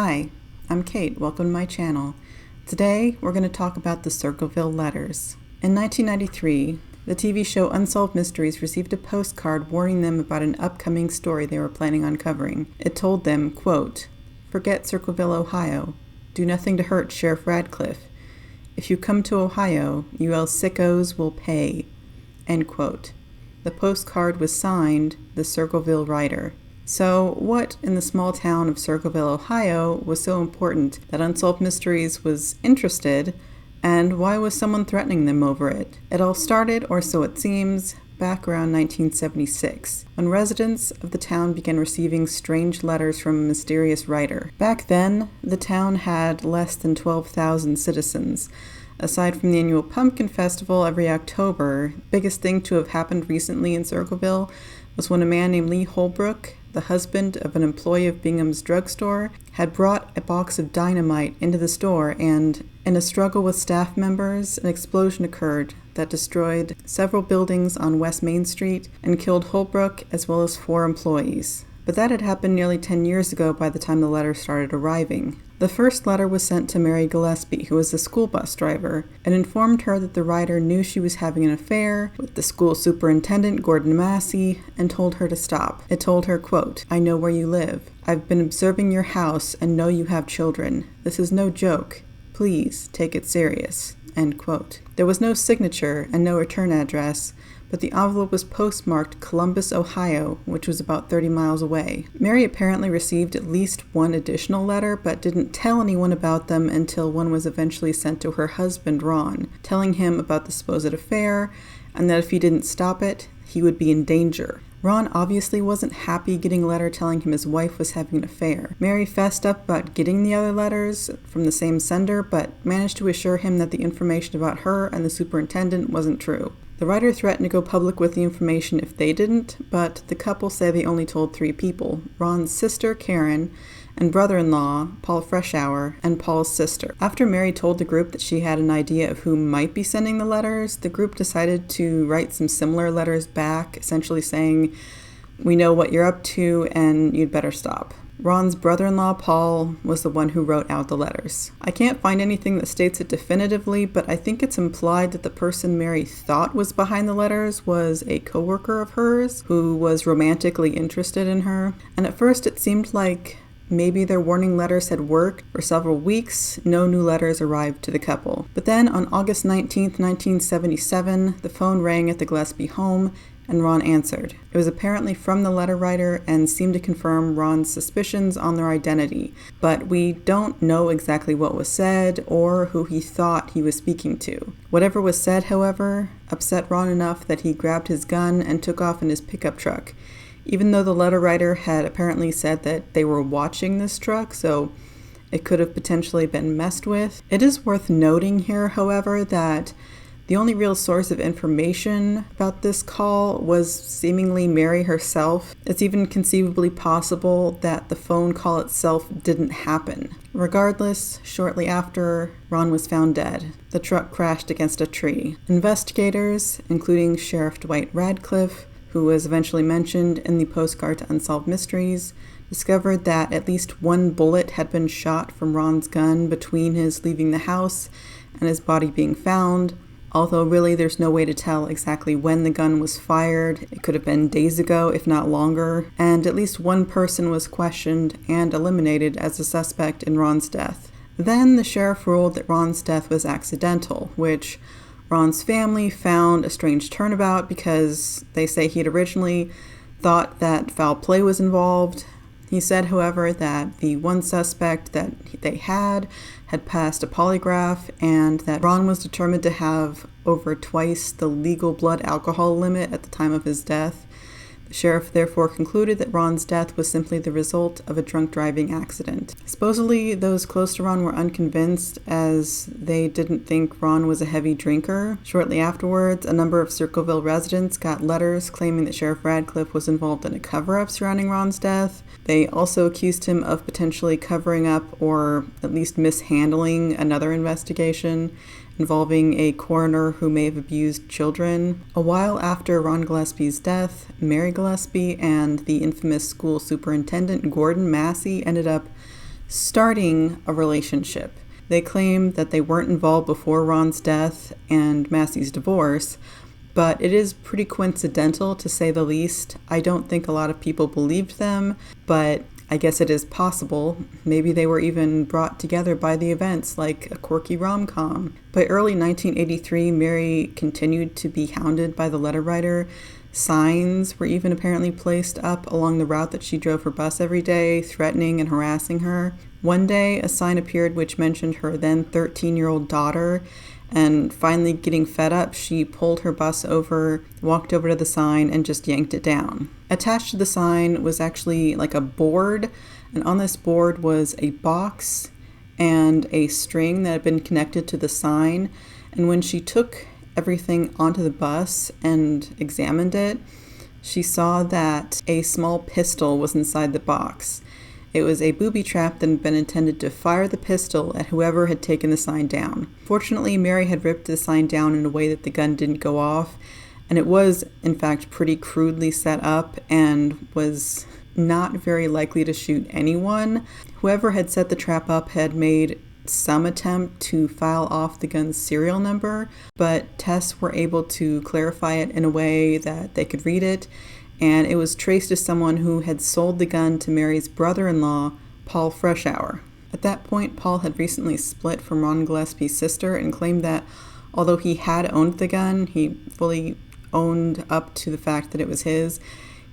Hi, I'm Kate. Welcome to my channel. Today, we're going to talk about the Circleville Letters. In 1993, the TV show Unsolved Mysteries received a postcard warning them about an upcoming story they were planning on covering. It told them, quote, "Forget Circleville, Ohio. Do nothing to hurt Sheriff Radcliffe. If you come to Ohio, you sickos will pay." End quote. The postcard was signed, The Circleville Writer. So, what in the small town of Circleville, Ohio was so important that Unsolved Mysteries was interested, and why was someone threatening them over it? It all started, or so it seems, back around 1976, when residents of the town began receiving strange letters from a mysterious writer. Back then, the town had less than 12,000 citizens. Aside from the annual Pumpkin Festival every October, the biggest thing to have happened recently in Circleville was when a man named Lee Holbrook, the husband of an employee of Bingham's drugstore, had brought a box of dynamite into the store, and in a struggle with staff members, an explosion occurred that destroyed several buildings on West Main Street and killed Holbrook as well as 4 employees. But that had happened nearly 10 years ago by the time the letter started arriving. The first letter was sent to Mary Gillespie, who was a school bus driver, and informed her that the writer knew she was having an affair with the school superintendent, Gordon Massey, and told her to stop. It told her, quote, "I know where you live. I've been observing your house and know you have children. This is no joke. Please take it serious." End quote. There was no signature and no return address, but the envelope was postmarked Columbus, Ohio, which was about 30 miles away. Mary apparently received at least one additional letter, but didn't tell anyone about them until one was eventually sent to her husband, Ron, telling him about the supposed affair, and that if he didn't stop it, he would be in danger. Ron obviously wasn't happy getting a letter telling him his wife was having an affair. Mary fessed up about getting the other letters from the same sender, but managed to assure him that the information about her and the superintendent wasn't true. The writer threatened to go public with the information if they didn't, but the couple say they only told 3 people: Ron's sister, Karen, and brother-in-law, Paul Freshour, and Paul's sister. After Mary told the group that she had an idea of who might be sending the letters, the group decided to write some similar letters back, essentially saying, "We know what you're up to, and you'd better stop." Ron's brother-in-law, Paul, was the one who wrote out the letters. I can't find anything that states it definitively, but I think it's implied that the person Mary thought was behind the letters was a coworker of hers who was romantically interested in her. And at first it seemed like maybe their warning letters had worked. For several weeks, no new letters arrived to the couple. But then on August 19th, 1977, the phone rang at the Gillespie home, and Ron answered. It was apparently from the letter writer and seemed to confirm Ron's suspicions on their identity, but we don't know exactly what was said or who he thought he was speaking to. Whatever was said, however, upset Ron enough that he grabbed his gun and took off in his pickup truck, even though the letter writer had apparently said that they were watching this truck, so it could have potentially been messed with. It is worth noting here, however, that the only real source of information about this call was seemingly Mary herself. It's even conceivably possible that the phone call itself didn't happen. Regardless, shortly after, Ron was found dead. The truck crashed against a tree. Investigators, including Sheriff Dwight Radcliffe, who was eventually mentioned in the postcard to Unsolved Mysteries, discovered that at least one bullet had been shot from Ron's gun between his leaving the house and his body being found. Although really there's no way to tell exactly when the gun was fired. It could have been days ago, if not longer, and at least one person was questioned and eliminated as a suspect in Ron's death. Then the sheriff ruled that Ron's death was accidental, which Ron's family found a strange turnabout because they say he had originally thought that foul play was involved. He said, however, that the one suspect that they had passed a polygraph and that Ron was determined to have over twice the legal blood alcohol limit at the time of his death. The sheriff therefore concluded that Ron's death was simply the result of a drunk driving accident. Supposedly, those close to Ron were unconvinced as they didn't think Ron was a heavy drinker. Shortly afterwards, a number of Circleville residents got letters claiming that Sheriff Radcliffe was involved in a cover-up surrounding Ron's death. They also accused him of potentially covering up or at least mishandling another investigation involving a coroner who may have abused children. A while after Ron Gillespie's death, Mary Gillespie and the infamous school superintendent Gordon Massey ended up starting a relationship. They claim that they weren't involved before Ron's death and Massey's divorce, but it is pretty coincidental to say the least. I don't think a lot of people believed them, but I guess it is possible. Maybe they were even brought together by the events like a quirky rom-com. By early 1983, Mary continued to be hounded by the letter writer. Signs were even apparently placed up along the route that she drove her bus every day, threatening and harassing her. One day, a sign appeared which mentioned her then 13-year-old daughter, and finally getting fed up, she pulled her bus over, walked over to the sign, and just yanked it down. Attached to the sign was actually like a board, and on this board was a box and a string that had been connected to the sign. And when she took everything onto the bus and examined it, she saw that a small pistol was inside the box. It was a booby trap that had been intended to fire the pistol at whoever had taken the sign down. Fortunately, Mary had ripped the sign down in a way that the gun didn't go off, and it was, in fact, pretty crudely set up and was not very likely to shoot anyone. Whoever had set the trap up had made some attempt to file off the gun's serial number, but tests were able to clarify it in a way that they could read it, and it was traced to someone who had sold the gun to Mary's brother-in-law, Paul Freshour. At that point, Paul had recently split from Ron Gillespie's sister and claimed that although he had owned the gun, he fully owned up to the fact that it was his.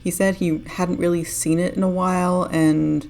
He said he hadn't really seen it in a while and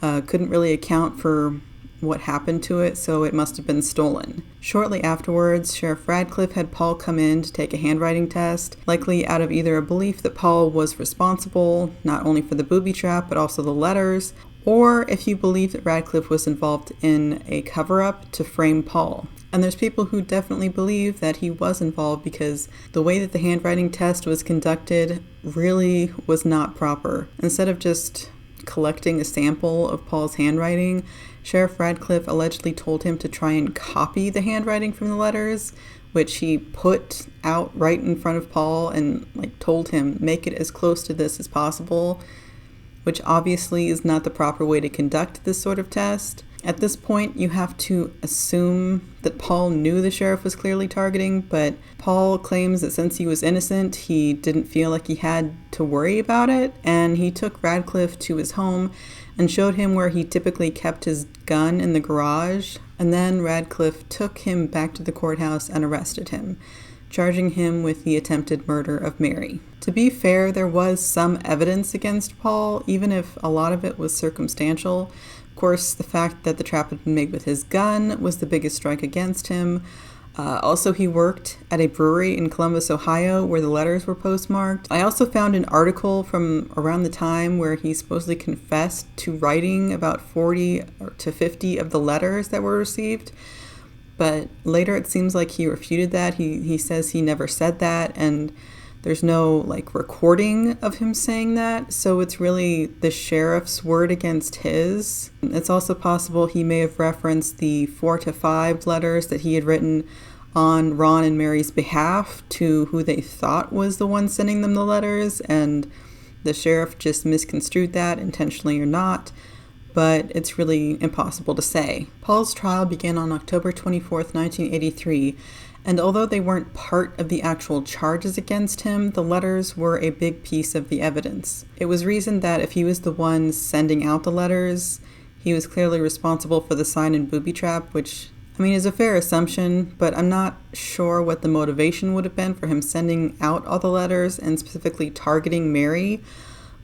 couldn't really account for what happened to it, so it must have been stolen. Shortly afterwards, Sheriff Radcliffe had Paul come in to take a handwriting test, likely out of either a belief that Paul was responsible, not only for the booby trap, but also the letters, or if you believe that Radcliffe was involved in a cover-up to frame Paul. And there's people who definitely believe that he was involved because the way that the handwriting test was conducted really was not proper. Instead of just collecting a sample of Paul's handwriting, Sheriff Radcliffe allegedly told him to try and copy the handwriting from the letters, which he put out right in front of Paul and told him, make it as close to this as possible, which obviously is not the proper way to conduct this sort of test. At this point, you have to assume that Paul knew the sheriff was clearly targeting, but Paul claims that since he was innocent, he didn't feel like he had to worry about it, and he took Radcliffe to his home and showed him where he typically kept his gun in the garage, and then Radcliffe took him back to the courthouse and arrested him, charging him with the attempted murder of Mary. To be fair, there was some evidence against Paul, even if a lot of it was circumstantial. Of course, the fact that the trap had been made with his gun was the biggest strike against him. Also, he worked at a brewery in Columbus, Ohio, where the letters were postmarked. I also found an article from around the time where he supposedly confessed to writing about 40 to 50 of the letters that were received. But later it seems like he refuted that. He says he never said that, and there's no recording of him saying that, so it's really the sheriff's word against his. It's also possible he may have referenced the 4 to 5 letters that he had written on Ron and Mary's behalf to who they thought was the one sending them the letters, and the sheriff just misconstrued that, intentionally or not, but it's really impossible to say. Paul's trial began on October 24th, 1983, and although they weren't part of the actual charges against him, the letters were a big piece of the evidence. It was reasoned that if he was the one sending out the letters, he was clearly responsible for the sign and booby trap, which, is a fair assumption, but I'm not sure what the motivation would have been for him sending out all the letters and specifically targeting Mary.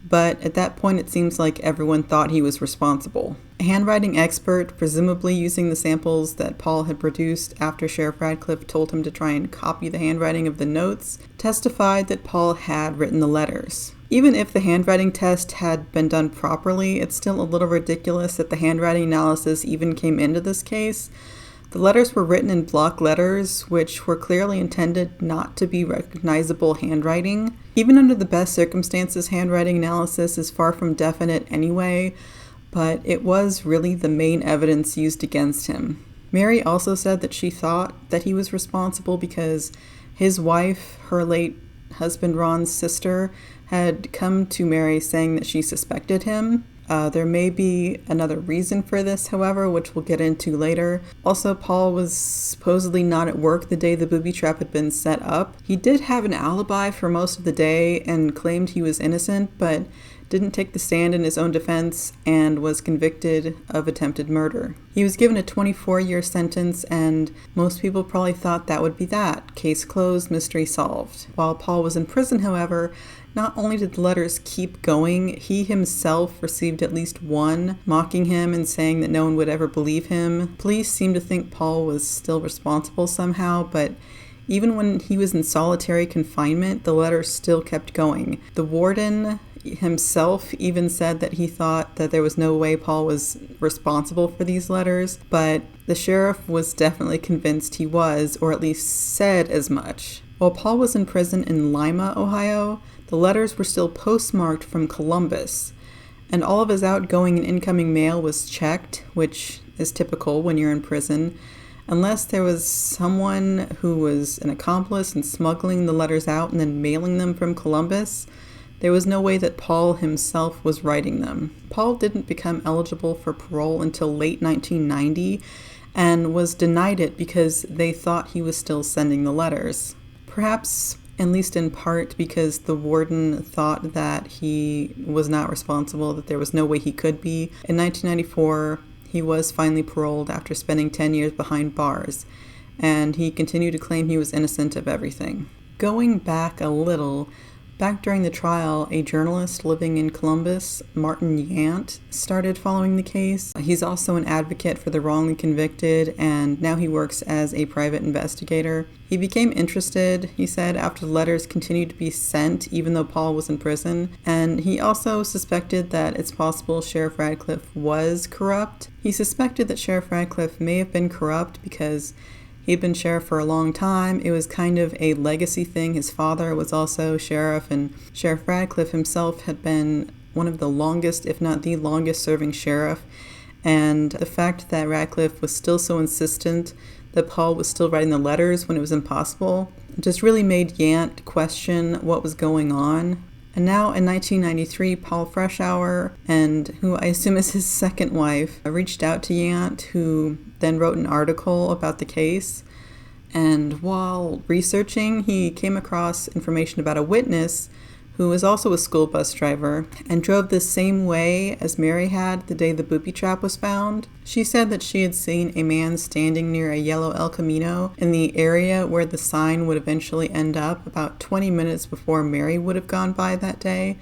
But at that point, it seems like everyone thought he was responsible. A handwriting expert, presumably using the samples that Paul had produced after Sheriff Radcliffe told him to try and copy the handwriting of the notes, testified that Paul had written the letters. Even if the handwriting test had been done properly, it's still a little ridiculous that the handwriting analysis even came into this case. The letters were written in block letters, which were clearly intended not to be recognizable handwriting. Even under the best circumstances, handwriting analysis is far from definite anyway, but it was really the main evidence used against him. Mary also said that she thought that he was responsible because his wife, her late husband Ron's sister, had come to Mary saying that she suspected him. There may be another reason for this, however, which we'll get into later. Also, Paul was supposedly not at work the day the booby trap had been set up. He did have an alibi for most of the day and claimed he was innocent, but didn't take the stand in his own defense and was convicted of attempted murder. He was given a 24-year sentence, and most people probably thought that would be that. Case closed, mystery solved. While Paul was in prison, however, not only did the letters keep going, he himself received at least one, mocking him and saying that no one would ever believe him. Police seem to think Paul was still responsible somehow, but even when he was in solitary confinement, the letters still kept going. The warden himself even said that he thought that there was no way Paul was responsible for these letters, but the sheriff was definitely convinced he was, or at least said as much. While Paul was in prison in Lima, Ohio, the letters were still postmarked from Columbus, and all of his outgoing and incoming mail was checked, which is typical when you're in prison, unless there was someone who was an accomplice in smuggling the letters out and then mailing them from Columbus. There was no way that Paul himself was writing them. Paul didn't become eligible for parole until late 1990 and was denied it because they thought he was still sending the letters. Perhaps, at least in part, because the warden thought that he was not responsible, that there was no way he could be. In 1994, he was finally paroled after spending 10 years behind bars, and he continued to claim he was innocent of everything. Going back a little, back during the trial, a journalist living in Columbus, Martin Yant, started following the case. He's also an advocate for the wrongly convicted, and now he works as a private investigator. He became interested, he said, after the letters continued to be sent, even though Paul was in prison, and he also suspected that it's possible Sheriff Radcliffe was corrupt. He suspected that Sheriff Radcliffe may have been corrupt because he'd been sheriff for a long time. It was kind of a legacy thing. His father was also sheriff, and Sheriff Radcliffe himself had been one of the longest, if not the longest serving sheriff. And the fact that Radcliffe was still so insistent that Paul was still writing the letters when it was impossible just really made Yant question what was going on. And now in 1993, Paul Freshour, and who I assume is his second wife, reached out to Yant, who then wrote an article about the case. And while researching, he came across information about a witness who was also a school bus driver and drove the same way as Mary had the day the booby trap was found. She said that she had seen a man standing near a yellow El Camino in the area where the sign would eventually end up about 20 minutes before Mary would have gone by that day.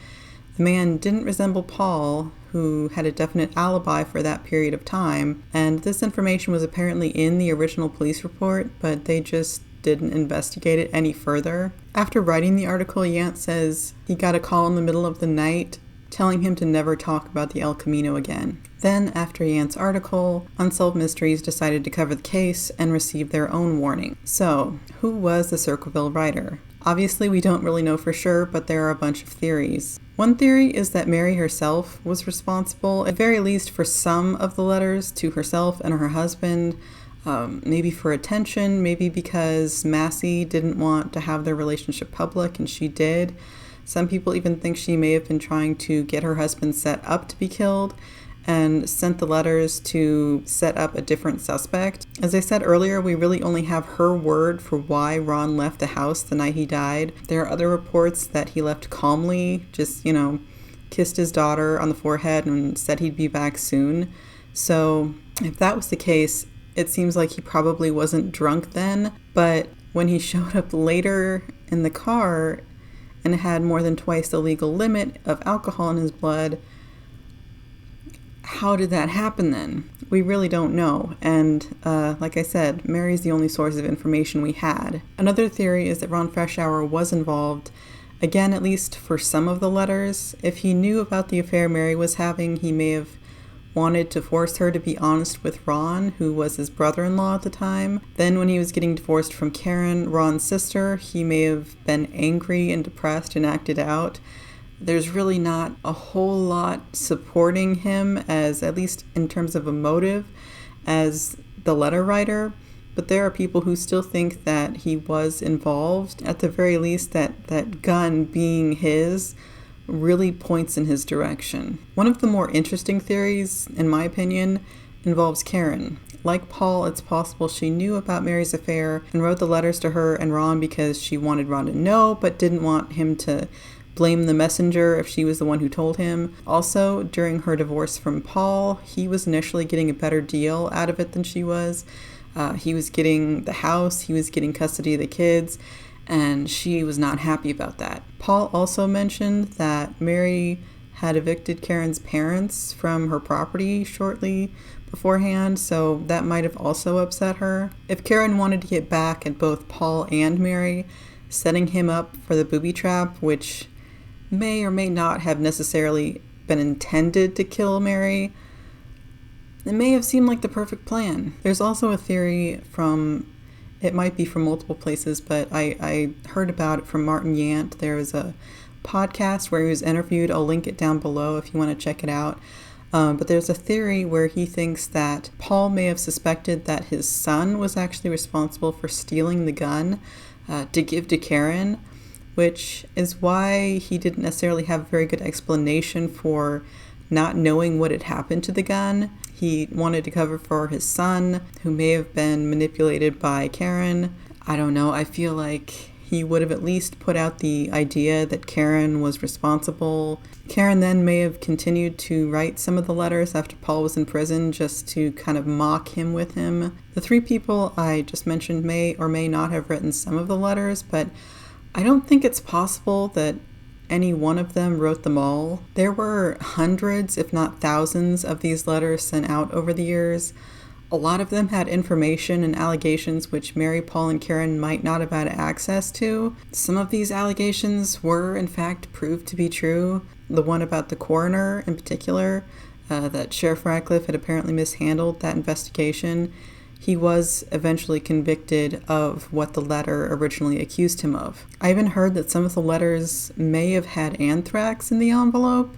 The man didn't resemble Paul, who had a definite alibi for that period of time, and this information was apparently in the original police report, but they just didn't investigate it any further. After writing the article, Yant says he got a call in the middle of the night telling him to never talk about the El Camino again. Then, after Yant's article, Unsolved Mysteries decided to cover the case and receive their own warning. So, who was the Circleville Writer? Obviously, we don't really know for sure, but there are a bunch of theories. One theory is that Mary herself was responsible, at very least for some of the letters to herself and her husband. Maybe for attention, maybe because Massey didn't want to have their relationship public, and she did. Some people even think she may have been trying to get her husband set up to be killed and sent the letters to set up a different suspect. As I said earlier, we really only have her word for why Ron left the house the night he died. There are other reports that he left calmly, just, kissed his daughter on the forehead and said he'd be back soon. So if that was the case, it seems like he probably wasn't drunk then, but when he showed up later in the car and had more than twice the legal limit of alcohol in his blood, how did that happen then? We really don't know. And like I said, Mary's the only source of information we had. Another theory is that Ron Freshour was involved, again, at least for some of the letters. If he knew about the affair Mary was having, he may have wanted to force her to be honest with Ron, who was his brother-in-law at the time. Then when he was getting divorced from Karen, Ron's sister, he may have been angry and depressed and acted out. There's really not a whole lot supporting him, as at least in terms of a motive, as the letter writer, but there are people who still think that he was involved. At the very least, that gun being his really points in his direction. One of the more interesting theories, in my opinion, involves Karen. Like Paul, it's possible she knew about Mary's affair and wrote the letters to her and Ron because she wanted Ron to know, but didn't want him to blame the messenger if she was the one who told him. Also, during her divorce from Paul, he was initially getting a better deal out of it than she was. He was getting the house, he was getting custody of the kids, and she was not happy about that. Paul also mentioned that Mary had evicted Karen's parents from her property shortly beforehand, so that might have also upset her. If Karen wanted to get back at both Paul and Mary, setting him up for the booby trap, which may or may not have necessarily been intended to kill Mary, it may have seemed like the perfect plan. There's also a theory it might be from multiple places, but I heard about it from Martin Yant. There was a podcast where he was interviewed. I'll link it down below if you want to check it out. But there's a theory where he thinks that Paul may have suspected that his son was actually responsible for stealing the gun to give to Karen, which is why he didn't necessarily have a very good explanation for not knowing what had happened to the gun. He wanted to cover for his son, who may have been manipulated by Karen. I don't know. I feel like he would have at least put out the idea that Karen was responsible. Karen then may have continued to write some of the letters after Paul was in prison just to kind of mock him with him. The three people I just mentioned may or may not have written some of the letters, but I don't think it's possible that any one of them wrote them all. There were hundreds, if not thousands, of these letters sent out over the years. A lot of them had information and allegations which Mary, Paul, and Karen might not have had access to. Some of these allegations were, in fact, proved to be true. The one about the coroner, in particular, that Sheriff Radcliffe had apparently mishandled that investigation. He was eventually convicted of what the letter originally accused him of. I even heard that some of the letters may have had anthrax in the envelope.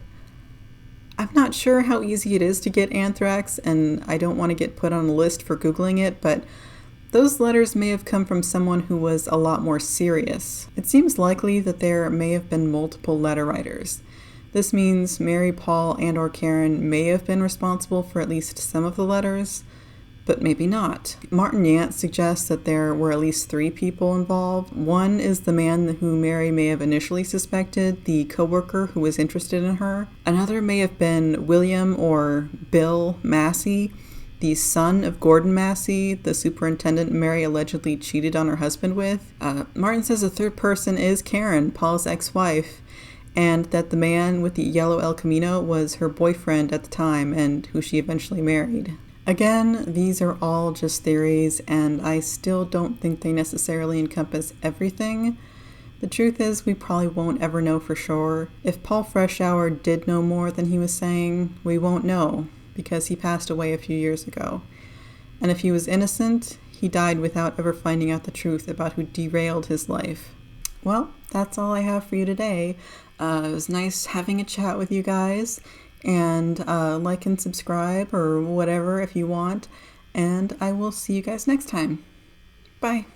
I'm not sure how easy it is to get anthrax, and I don't want to get put on a list for Googling it, but those letters may have come from someone who was a lot more serious. It seems likely that there may have been multiple letter writers. This means Mary, Paul, and or Karen may have been responsible for at least some of the letters, but maybe not. Martin Yant suggests that there were at least 3 people involved. One is the man who Mary may have initially suspected, the co-worker who was interested in her. Another may have been William or Bill Massey, the son of Gordon Massey, the superintendent Mary allegedly cheated on her husband with. Martin says a third person is Karen, Paul's ex-wife, and that the man with the yellow El Camino was her boyfriend at the time and who she eventually married. Again, these are all just theories, and I still don't think they necessarily encompass everything. The truth is, we probably won't ever know for sure. If Paul Freshour did know more than he was saying, we won't know, because he passed away a few years ago. And if he was innocent, he died without ever finding out the truth about who derailed his life. Well, that's all I have for you today. It was nice having a chat with you guys. And like and subscribe or whatever if you want. And I will see you guys next time. Bye.